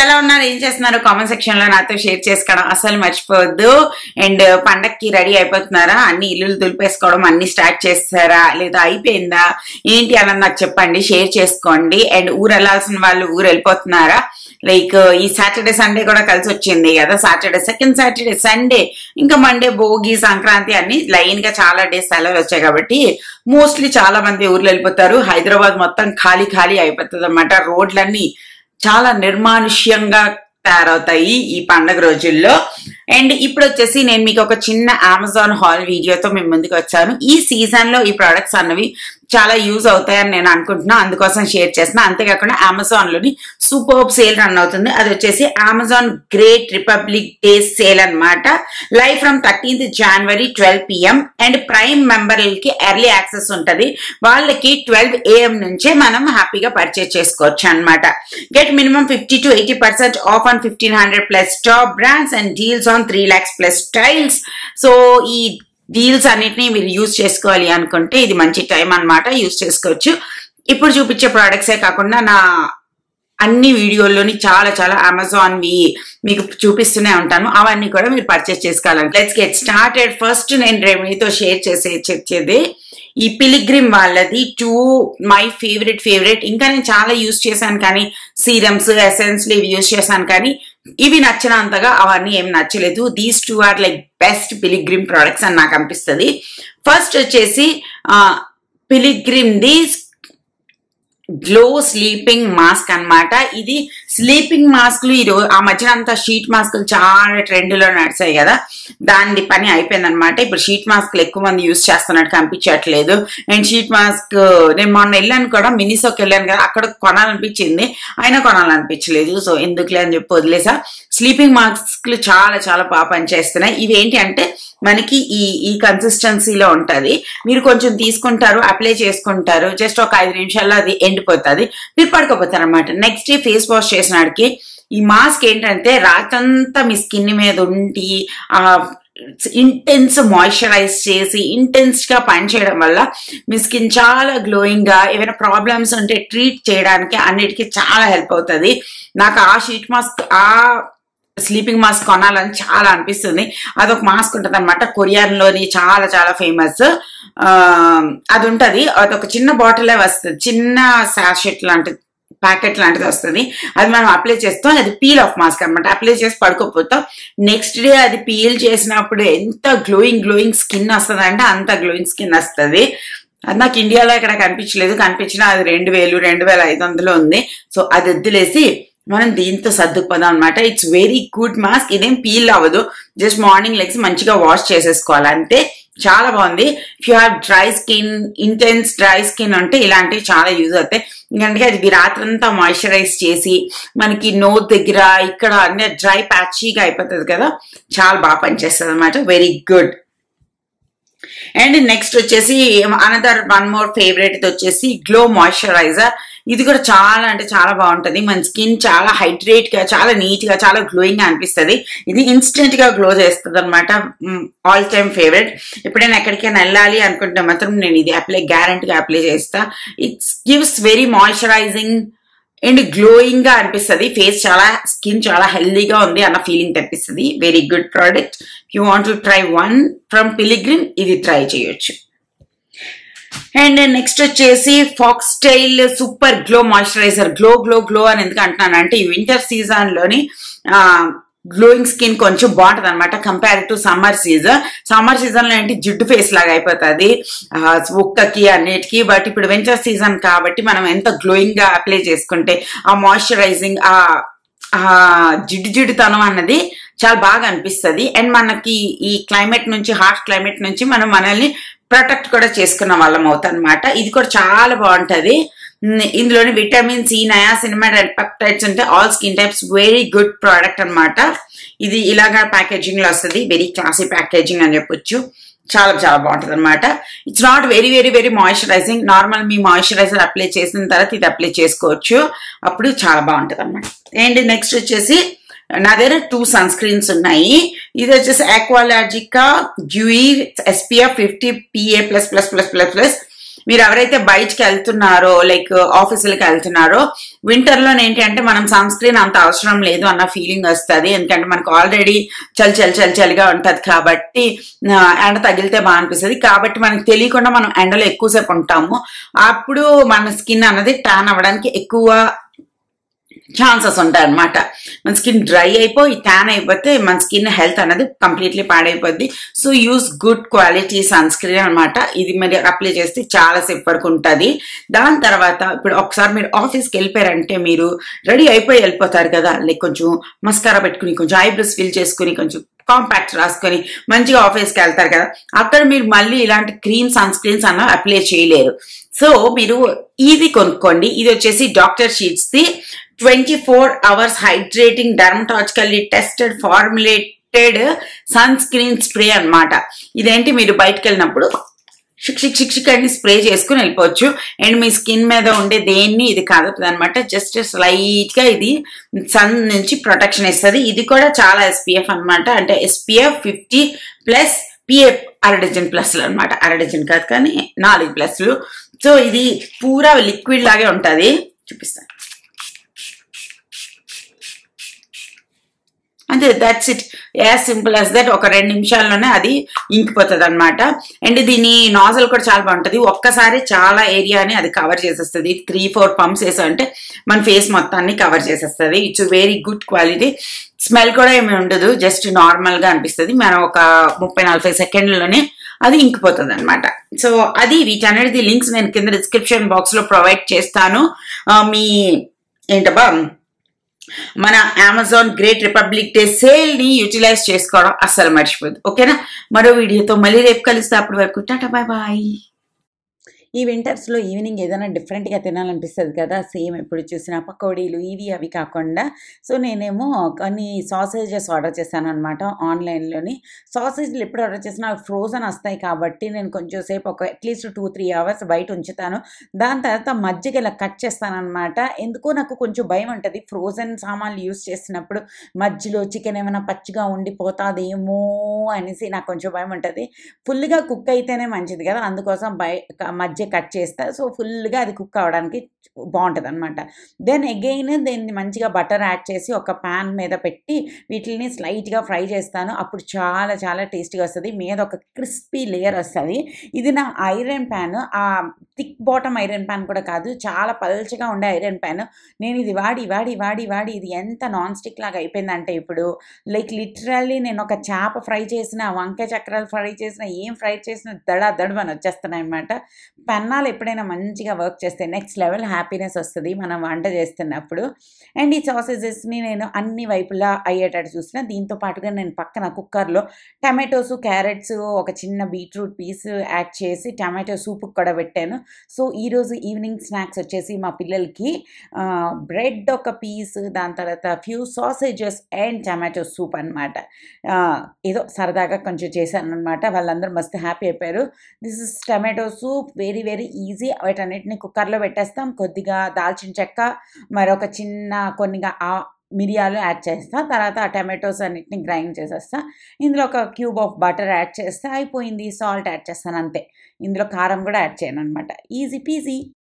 ఎలా ఉన్నారు, ఏం చేస్తున్నారు కామెంట్ సెక్షన్ లో నాతో షేర్ చేసుకోవడం అసలు మర్చిపోవద్దు. అండ్ పండక్కి రెడీ అయిపోతున్నారా, అన్ని ఇల్లులు దులిపేసుకోవడం అన్ని స్టార్ట్ చేస్తారా లేదా అయిపోయిందా ఏంటి అన్నది నాకు చెప్పండి, షేర్ చేసుకోండి. అండ్ ఊరు వెళ్ళాల్సిన వాళ్ళు ఊరు వెళ్ళిపోతున్నారా, లైక్ ఈ సాటర్డే సండే కూడా కలిసి వచ్చింది కదా, సాటర్డే సెకండ్ సాటర్డే సండే ఇంకా మండే భోగి సంక్రాంతి అన్ని లైన్ గా చాలా డేస్ సెలవులు వచ్చాయి కాబట్టి మోస్ట్లీ చాలా మంది ఊర్లు వెళ్ళిపోతారు. హైదరాబాద్ మొత్తం ఖాళీ ఖాళీ అయిపోతుంది అన్నమాట. రోడ్లన్నీ చాలా నిర్మానుష్యంగా తయారవుతాయి ఈ పండుగ రోజుల్లో. అండ్ ఇప్పుడు వచ్చేసి నేను మీకు ఒక చిన్న అమెజాన్ హాల్ వీడియోతో మేము ముందుకు వచ్చాను. ఈ సీజన్ లో ఈ ప్రొడక్ట్స్ అన్నవి చాలా యూజ్ అవుతాయని నేను అనుకుంటున్నా, అందుకోసం షేర్ చేస్తున్నా. అంతేకాకుండా అమెజాన్ లోని సూపర్ సేల్ రన్ అవుతుంది, అది వచ్చేసి Amazon great Republic Day sale అన్నమాట. Live from 13th January 12 PM. And prime మెంబర్లకి ఎర్లీ యాక్సెస్ ఉంటది, వాళ్ళకి 12 AM నుంచే మనం హ్యాపీగా పర్చేస్ చేసుకోవచ్చు అనమాట. Get minimum 50 to 80% of on 1500 plus top brands and deals on 3 lakhs plus styles. So ఈ డీల్స్ అన్నిటిని మీరు యూజ్ చేసుకోవాలి అనుకుంటే ఇది మంచి టైం అన్నమాట, యూజ్ చేసుకోవచ్చు. ఇప్పుడు చూపించే ప్రోడక్ట్సే కాకుండా నా అన్ని వీడియోల్లోని చాలా చాలా అమెజాన్ వి మీకు చూపిస్తూనే ఉంటాను, అవన్నీ కూడా మీరు పర్చేస్ చేసుకోవాలని. Let's get started. ఫస్ట్ నేను రెమెడీతో షేర్ చేసేది ఈ పిలిగ్రిమ్ వాళ్ళది 2 మై ఫేవరెట్. ఇంకా నేను చాలా యూజ్ చేశాను కానీ సీరమ్స్ ఎసెన్స్లు ఇవి యూజ్ చేశాను కానీ ఇవి నచ్చినంతగా అవన్నీ ఏం నచ్చలేదు. These 2 are like best Pilgrim products అని నాకు అనిపిస్తుంది. ఫస్ట్ వచ్చేసి Pilgrim the glow sleeping mask అన్నమాట. ఇది స్లీపింగ్ మాస్క్లు ఆ మధ్యన అంతా షీట్ మాస్కులు చాలా ట్రెండ్ లో నడిచాయి కదా, దాని పని అయిపోయింది అనమాట. ఇప్పుడు షీట్ మాస్క్లు ఎక్కువ మంది యూజ్ చేస్తున్నట్టు కనిపించట్లేదు. అండ్ షీట్ మాస్క్ నేను మొన్న వెళ్ళాను కూడా, మినిసోకి వెళ్ళాను కదా, అక్కడ కొనాలనిపించింది అయినా కొనాలనిపించలేదు. సో ఎందుకులే అని చెప్పి వదిలేసా. స్లీపింగ్ మాస్క్లు చాలా చాలా బాగా పనిచేస్తున్నాయి. ఇవి ఏంటి అంటే మనకి ఈ కన్సిస్టెన్సీలో ఉంటది, మీరు కొంచెం తీసుకుంటారు అప్లై చేసుకుంటారు, జస్ట్ ఒక 5 నిమిషాల్లో అది ఎండిపోతుంది, మీరు పడుకోపోతారు అనమాట. నెక్స్ట్ డే ఫేస్ వాష్ చేసినాడికి ఈ మాస్క్ ఏంటంటే రాత్రంతా మీ స్కిన్ మీద ఉండి ఇంటెన్స్ మాయిశ్చరైజ్ చేసి ఇంటెన్స్ గా పనిచేయడం వల్ల మీ స్కిన్ చాలా గ్లోయింగ్ గా, ఏమైనా ప్రాబ్లమ్స్ ఉంటే ట్రీట్ చేయడానికి అన్నిటికీ చాలా హెల్ప్ అవుతుంది. నాకు ఆ షీట్ మాస్క్ స్లీపింగ్ మాస్క్ కొనాలని చాలా అనిపిస్తుంది. అదొక మాస్క్ ఉంటుంది అనమాట, కొరియన్ లోని చాలా చాలా ఫేమస్. అది ఉంటది, అదొక చిన్న బాటిలే వస్తుంది, చిన్న సాషెట్ లాంటిది ప్యాకెట్ లాంటిది వస్తుంది. అది మనం అప్లై చేస్తాం, అది పీల్ ఆఫ్ మాస్క్ అనమాట. అప్లై చేసి పడుకోపోతాం, నెక్స్ట్ డే అది పీల్ చేసినప్పుడు ఎంత గ్లోయింగ్ స్కిన్ వస్తుంది అంటే అంత గ్లోయింగ్ స్కిన్ వస్తుంది. అది నాకు ఇండియాలో ఇక్కడ కనిపించినా అది 2000-2500 ఉంది. సో అది వద్దులేసి మనం దీంతో సర్దుకుపోదాం అనమాట. It's very good mask. ఇదేం పీల్ అవ్వదు, జస్ట్ మార్నింగ్ లెగ్స్ మంచిగా వాష్ చేసేసుకోవాలి అంతే. చాలా బాగుంది. If you have dry skin, intense dry skin అంటే ఇలాంటివి చాలా యూజ్ అవుతాయి. ఎందుకంటే అది రాత్రంతా మాయిశ్చరైజ్ చేసి మనకి నోట్ దగ్గర ఇక్కడ అన్ని డ్రై ప్యాచీగా అయిపోతుంది కదా, చాలా బాగా పనిచేస్తుంది అనమాట. Very good. అండ్ నెక్స్ట్ వచ్చేసి అనదర్ వన్ మోర్ ఫేవరెట్ వచ్చేసి గ్లో మాయిశ్చరైజర్. ఇది కూడా చాలా అంటే చాలా బాగుంటది, మన స్కిన్ చాలా హైడ్రేట్ గా, చాలా నీట్ గా, చాలా గ్లోయింగ్ గా అనిపిస్తుంది. ఇది ఇన్స్టెంట్ గా గ్లో చేస్తుంది అనమాట. All time favourite. ఎప్పుడైనా ఎక్కడికైనా వెళ్ళాలి అనుకుంటే మాత్రం నేను ఇది గ్యారంటీగా అప్లై చేస్తా. It's gives very moisturising and glowing గా అనిపిస్తుంది. స్కిన్ చాలా హెల్దీగా ఉంది అన్న ఫీలింగ్ తెప్పిస్తుంది. Very good product. You want to try one from Pilgrim, ఇది ట్రై చేయొచ్చు. అండ్ నెక్స్ట్ వచ్చేసి Foxtale super glow moisturiser. Glow అని ఎందుకు అంటున్నానంటే ఈ వింటర్ సీజన్ లోని గ్లోయింగ్ స్కిన్ కొంచెం బాగుంటది అనమాట కంపేర్ టు సమ్మర్ సీజన్ లో ఏంటి జిడ్డు ఫేస్ లాగా అయిపోతుంది ఉక్కకి అన్నిటికీ. బట్ ఇప్పుడు వింటర్ సీజన్ కాబట్టి మనం ఎంత గ్లోయింగ్ గా అప్లై చేసుకుంటే ఆ మాయిశ్చరైజింగ్ ఆ జిడ్డుతనం అన్నది చాలా బాగా అనిపిస్తుంది. అండ్ మనకి ఈ క్లైమేట్ నుంచి, హాట్ క్లైమేట్ నుంచి మనం మనల్ని ప్రొటెక్ట్ కూడా చేసుకున్న వాళ్ళం అవుతాం అనమాట. ఇది కూడా చాలా బాగుంటది. ఇందులోని vitamin C, niacinamide and peptides ఉంటే all skin types. Very good product అనమాట. ఇది ఇలాగా ప్యాకేజింగ్ లో వస్తుంది, వెరీ క్లాసీ ప్యాకేజింగ్ అని చెప్పొచ్చు. చాలా చాలా బాగుంటది అనమాట. It's not very moisturising. Normal me moisturiser apply చేసిన తర్వాత ఇది అప్లై చేసుకోవచ్చు, అప్పుడు చాలా బాగుంటది అనమాట. అండ్ నెక్స్ట్ వచ్చేసి నా దగ్గర 2 సన్ స్క్రీన్స్ ఉన్నాయి. ఇది వచ్చేసి ఆక్వాలాజికా డ్యూయి SPF 50 PA+++++. మీరు ఎవరైతే బయటకు వెళ్తున్నారో లైక్ ఆఫీసులకు వెళ్తున్నారో వింటర్లో ఏంటి అంటే మనం సన్ స్క్రీన్ అంత అవసరం లేదు అన్న ఫీలింగ్ వస్తుంది. ఎందుకంటే మనకు ఆల్రెడీ చలిగా ఉంటది కాబట్టి ఎండ తగిలితే బాగా అనిపిస్తుంది. కాబట్టి మనకు తెలియకుండా మనం ఎండలో ఎక్కువసేపు ఉంటాము. అప్పుడు మన స్కిన్ అన్నది ట్యాన్ అవ్వడానికి ఎక్కువ ఛాన్సెస్ ఉంటాయి అనమాట. మన స్కిన్ డ్రై అయిపోయి ట్యాన్ అయిపోతే మన స్కిన్ హెల్త్ అనేది కంప్లీట్లీ పాడైపోద్ది. So use good quality sunscreen అనమాట. ఇది మరి అప్లై చేస్తే చాలా సేపు వరకు ఉంటుంది. దాని తర్వాత ఇప్పుడు ఒకసారి మీరు ఆఫీస్కి వెళ్ళిపోయారంటే మీరు రెడీ అయిపోయి వెళ్ళిపోతారు కదా, లైక్ కొంచెం మస్కారా పెట్టుకుని కొంచెం ఐబ్రోస్ ఫిల్ చేసుకుని కొంచెం కాంపాక్ట్ రాసుకొని మంచిగా ఆఫీస్కి వెళ్తారు కదా, అక్కడ మీరు మళ్ళీ ఇలాంటి క్రీమ్ సన్ స్క్రీన్స్ అన్న అప్లై చేయలేరు. సో మీరు ఇది కొనుక్కోండి. ఇది వచ్చేసి doctor Sheth's the 24 hours hydrating dermatologically tested formulated sunscreen spray అనమాట. ఇదేంటి మీరు బయటకు వెళ్ళినప్పుడు షిక్ అని స్ప్రే చేసుకుని వెళ్ళిపోవచ్చు. అండ్ మీ స్కిన్ మీద ఉండే దేన్ని ఇది కదపదు అనమాట. జస్ట్ స్లైట్ గా ఇది సన్ నుంచి ప్రొటెక్షన్ ఇస్తుంది. ఇది కూడా చాలా SPF అనమాట. అంటే SPF 50+ PA $1.5+ అనమాట. $1.5 కాదు కానీ 4+. సో ఇది పూరా లిక్విడ్ లాగే ఉంటుంది. చూపిస్తాను అంతే. That's it, as simple as that. ఒక 2 నిమిషాల్లోనే అది ఇంకిపోతుంది అనమాట. అండ్ దీని నాజల్ కూడా చాలా బాగుంటుంది. ఒక్కసారి చాలా ఏరియాని అది కవర్ చేసేస్తుంది. 3-4 పంప్స్ వేసామంటే మన ఫేస్ మొత్తాన్ని కవర్ చేసేస్తుంది. It's very good quality. Smell కూడా ఏమి ఉండదు, జస్ట్ నార్మల్ గా అనిపిస్తుంది. మనం ఒక 30-40 సెకండ్లలోనే అది ఇంకిపోతుంది అనమాట. సో అది వీటన్నిటి లింక్స్ నేను కింద డిస్క్రిప్షన్ బాక్స్ లో ప్రొవైడ్ చేస్తాను. మీ ఏంటబ్బా మన Amazon great Republic Day sale ని యూటిలైజ్ చేసుకోవడం అస్సలు మర్చిపోద్దు. ఓకేనా? మరో వీడియోతో మళ్ళీ రేపు కలుస్తే. అప్పటి వరకు టాటా, బాయ్ బాయ్. ఈ వింటర్స్లో ఈవినింగ్ ఏదైనా డిఫరెంట్గా తినాలనిపిస్తుంది కదా, సేమ్ ఎప్పుడు చూసిన పకోడీలు ఇవి అవి కాకుండా. సో నేనేమో కొన్ని సాసేజెస్ ఆర్డర్ చేశాను అనమాట ఆన్లైన్లోని. సాసేజ్లు ఎప్పుడు ఆర్డర్ చేసినా అవి ఫ్రోజన్ వస్తాయి కాబట్టి నేను కొంచెం సేపు ఒక అట్లీస్ట్ 2-3 hours బయట ఉంచుతాను. దాని తర్వాత మజ్జిగ ఇలా కట్ చేస్తాను అనమాట. ఎందుకో నాకు కొంచెం భయం ఉంటుంది ఫ్రోజన్ సామాన్లు యూస్ చేసినప్పుడు మధ్యలో చికెన్ ఏమైనా పచ్చిగా ఉండిపోతుందేమో అనేసి నాకు కొంచెం భయం ఉంటుంది. ఫుల్గా కుక్ అయితేనే మంచిది కదా, అందుకోసం మధ్య కట్ చేస్తా. సో ఫుల్గా అది కుక్ అవ్వడానికి బాగుంటుంది అనమాట. దెన్ అగైన్ దీన్ని మంచిగా బటర్ యాడ్ చేసి ఒక ప్యాన్ మీద పెట్టి వీటిని స్లైట్గా ఫ్రై చేస్తాను. అప్పుడు చాలా చాలా టేస్టీగా వస్తుంది. మీద ఒక క్రిస్పీ లేయర్ వస్తుంది. ఇది నా ఐరన్ ప్యాన్, ఆ థిక్ బాటమ్ ఐరన్ ప్యాన్ కూడా కాదు, చాలా పల్చగా ఉండే ఐరన్ ప్యాన్. నేను ఇది వాడి వాడి వాడి వాడి ఇది ఎంత నాన్ స్టిక్ లాగా అయిపోయిందంటే ఇప్పుడు లైక్ లిటరల్లీ నేను ఒక చేప ఫ్రై చేసిన, వంకాయ చక్రాలు ఫ్రై చేసిన, ఏం ఫ్రై చేసిన దడని వచ్చేస్తున్నాయి అనమాట. పెన్నాలు ఎప్పుడైనా మంచిగా వర్క్ చేస్తే నెక్స్ట్ లెవెల్ హ్యాపీనెస్ వస్తుంది మనం వంట చేస్తున్నప్పుడు. అండ్ ఈ సాసేజెస్ని నేను అన్ని వైపులా అయ్యేటట్టు చూసిన. దీంతో పాటుగా నేను పక్కన కుక్కర్లో టమాటోస్, క్యారెట్స్, ఒక చిన్న బీట్రూట్ పీస్ యాడ్ చేసి టమాటో సూప్ కూడా పెట్టాను. సో ఈరోజు ఈవినింగ్ స్నాక్స్ వచ్చేసి మా పిల్లలకి బ్రెడ్ ఒక పీస్, దాని తర్వాత few sausages and tomato soup అనమాట. ఏదో సరదాగా కొంచెం చేశాను అనమాట. వాళ్ళందరూ మస్తు హ్యాపీ అయిపోయారు. This is tomato soup, very very easy. వీటన్నిటిని కుక్కర్లో పెట్టేస్తాం. కొద్దిగా దాల్చిన చెక్క, మరొక చిన్న కొన్నిగా మిరియాలు యాడ్ చేస్తా. తర్వాత ఆ టమాటోస్ అన్నిటిని గ్రైండ్ చేసేస్తా. ఇందులో ఒక క్యూబ్ ఆఫ్ బటర్ యాడ్ చేస్తే అయిపోయింది. సాల్ట్ యాడ్ చేస్తాను అంతే. ఇందులో కారం కూడా యాడ్ చేయను అనమాట. Easy PG.